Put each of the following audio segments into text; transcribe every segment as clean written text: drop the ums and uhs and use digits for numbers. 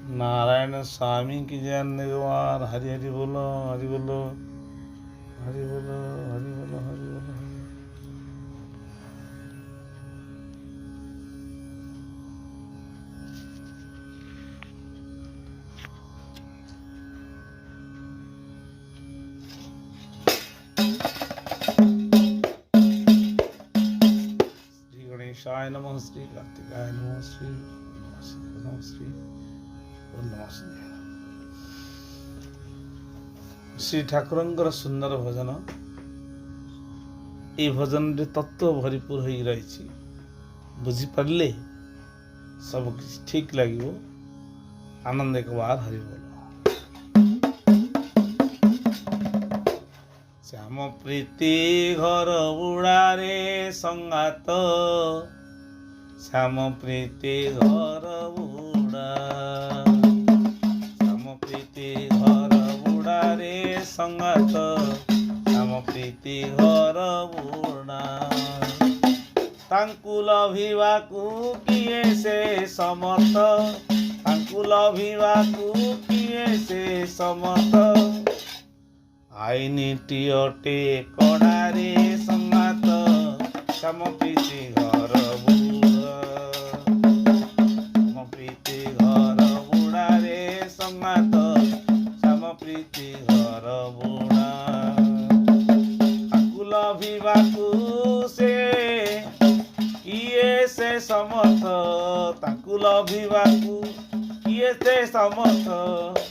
नारायण स्वामी की जय निगवार। हरि हरि बोलो, हरि बोलो, हरि बोलो, हरि बोलो, हरि बोलो। श्री गणेशाय नमः, श्री कार्तिकाय नमः, श्री नमः, श्री नमः। श्री ठाकुरंकर सुंदर भजन। ये भजन रे तत्व भरपूर हो रही। बुझीपारे सब किछ ठीक लगे। आनंद एक बार हरि बोलो। श्याम प्रीति घर उड़ारे संगात, श्याम प्रीति घर उड़ा, श्याम प्रीति घर उड़ारे संगात, श्याम प्रीति घर उड़ा। तांकु लभिबाकु किए से समर्थ, तांकु लभिबाकु किए से समर्थ। आईनिटी अटे कड़ारे संगात, श्याम प्रीति घर बुड़ा, श्याम प्रीति घर बुड़ारे संगात, श्याम प्रीति घर बुड़ा। तांकु लभिबाकु से किए से समर्थ, तांकु लभिबाकु किए से समर्थ।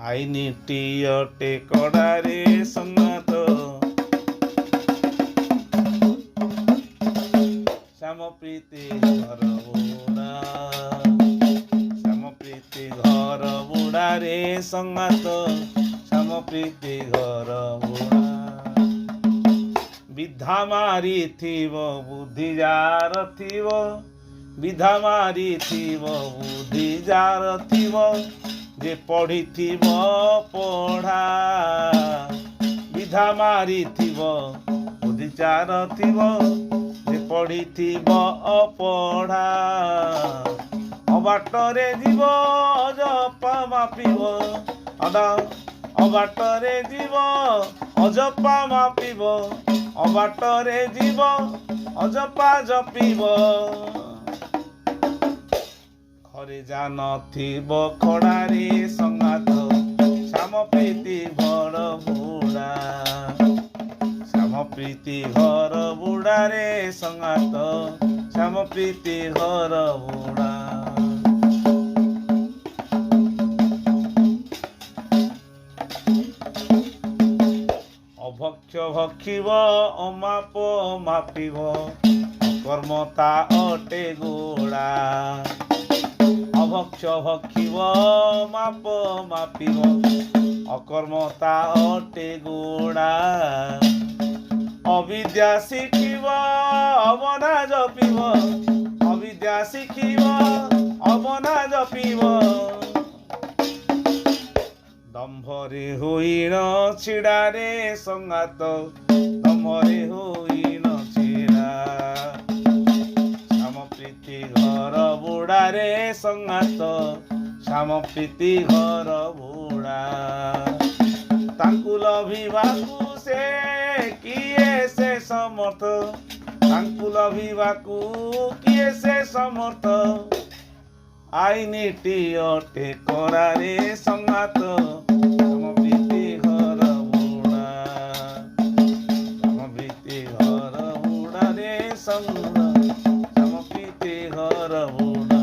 आईनिटी अटे कड़ारे संगात, श्याम प्रीति घर बुड़ा, श्याम प्रीति घर बुड़ारे संगात, श्याम प्रीति घर बुड़ा। विधा मारी थीव बुद्धि जार थीव, विधा मारी थीव बुद्धि जार थीव। जे पढ़ी थीव पढ़ा, विधा मारी थीव बुद्धि जार थीव। जे पढ़ी थीव पढ़ा, अबाटरे जीव अजपा मापिव, अबाटरे जीव अजपा मापिव, अबाटरे जीव अजपा जपिव। घरे जान थीव खड़ारे संगात, श्याम प्रीति घर बुड़ा, श्याम प्रीति घर बुड़ारे संगात, श्याम प्रीति घर बुड़ा। अभक्ष भक्षिव अमाप मापिव, कर्मता अटे गोड़ा। अभक्ष भक्षिव माप मापिव, अकर्मता अटे गोड़ा। अविद्या शिखिव अवना जपिव, अविद्या शिखिव अवना जपिव। दम्भरे होइन छिडारे संगात, दम्भरे होइन छिडा। श्याम प्रीति घर बुड़ारे संगात, श्याम प्रीति घर बुड़ा। तांकु लभिबाकु से किए से समर्थ, तांकु लभिबाकु किए से समर्थ। आईनिटी अटे करारे संगात, श्याम प्रीति घर बुड़ा, श्याम प्रीति घर बुड़ारे संगात, श्याम प्रीति घर बुड़ा।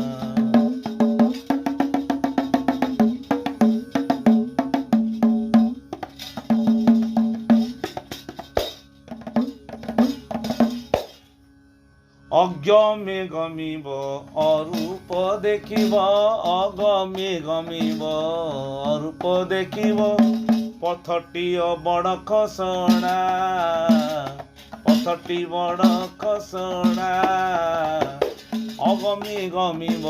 अज्ञमे गमिब अरूप देखिब, अगमे गमिब अरूप देखिब। पथटी बड़ खसड़ा, पथटी बड़ खसड़ा। अगमे गमिब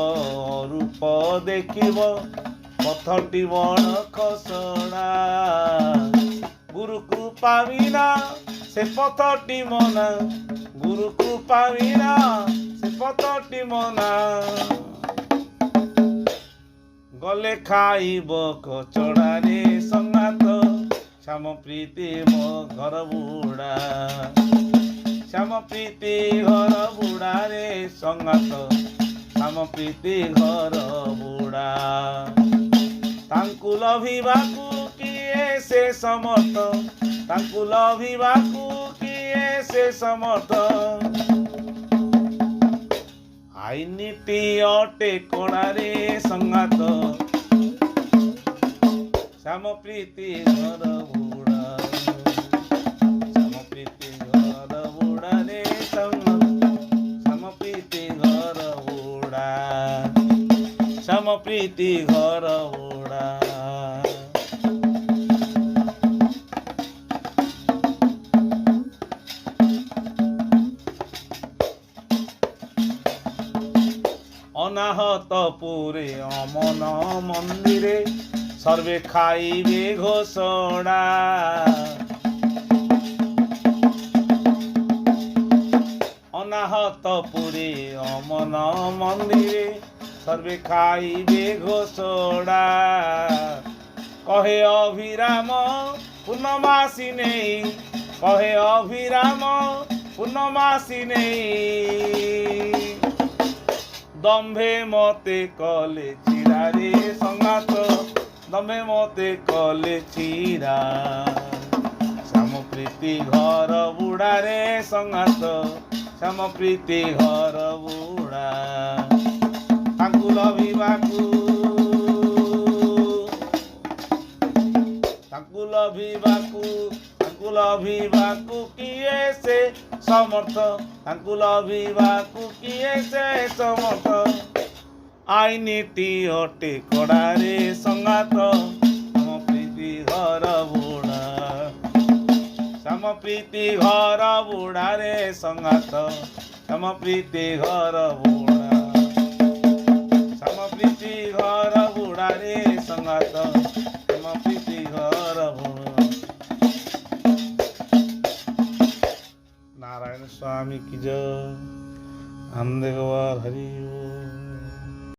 रूप देखिब, पथटी बड़ खसड़ा। गुरु कृपा बिना से पथटी मना, गुरु कृपा बिना से पथटी मना। কলে খাইব কচড়ারে সঙ্গাত শ্যাম প্রীতি মো ঘর বুড়া শ্যাম প্রীতি ঘর বুড়ারে সঙ্গাত শ্যাম প্রীতি ঘর বুড়া তাଙ୍କୁ লভিବାକୁ କିଏ ସେ ସମର୍ଥ ତାଙ୍କୁ ଲଭିବାକୁ କିଏ ସେ ସମର୍ଥ ଆଇନଟି ଅଟେ କଣାରେ ସଙ୍ଗାତ ଶ୍ୟାମ ପ୍ରୀତି ଘର ବୁଢ଼ା ଶ୍ୟାମ ପ୍ରୀତି ଘର ବୁଢ଼ାରେ ଶ୍ୟାମ ପ୍ରୀତି ଘର ବୁଢ଼ା ଶ୍ୟାମ ପ୍ରୀତି ଘର ବୁଢ଼ା অনাহত পুরে অমন মন্দিরে সর্বে খাইবে ঘোষণা অনাহত পুরে অমন মন্দিরে সর্বে খাইবে ঘোষণা কহে অভিরাম পূর্ণমাসী নেই কহে অভিরাম পূর্ণমাসী নেই দম্ভে মতে কলে চিরারে সঙ্গাত দম্ভে মতে কলে চিরা শ্যাম প্রীতি ঘর বুড়ারে সঙ্গাত শ্যাম প্রীতি ঘর বুড়া ତାଙ୍କୁ ଲଭିବାକୁ ତାଙ୍କୁ ଲଭିବାକୁ ତାଙ୍କୁ ଲଭିବାକୁ କିଏ ସେ ସମର୍ଥ ତାଙ୍କୁ ଲଭିବାକୁ କିଏ ସେ ସମର୍ଥ ଆଇନଟି ଅଟେ କଡ଼ାରେ ସଙ୍ଗାତ ଶ୍ୟାମ ପ୍ରୀତି ଘର ବୁଢ଼ା ଶ୍ୟାମ ପ୍ରୀତି ଘର ବୁଢ଼ାରେ ସଙ୍ଗାତ ଶ୍ୟାମ ପ୍ରୀତି ଘର ବୁଢ଼ା ଶ୍ୟାମ ପ୍ରୀତି ଘର ବୁଢ଼ାରେ ସଙ୍ଗାତ ଶ୍ୟାମ ପ୍ରୀତି ଘର ବୁଢ଼ା नारायण स्वामी की जय। आनंद गवार हरि बोल।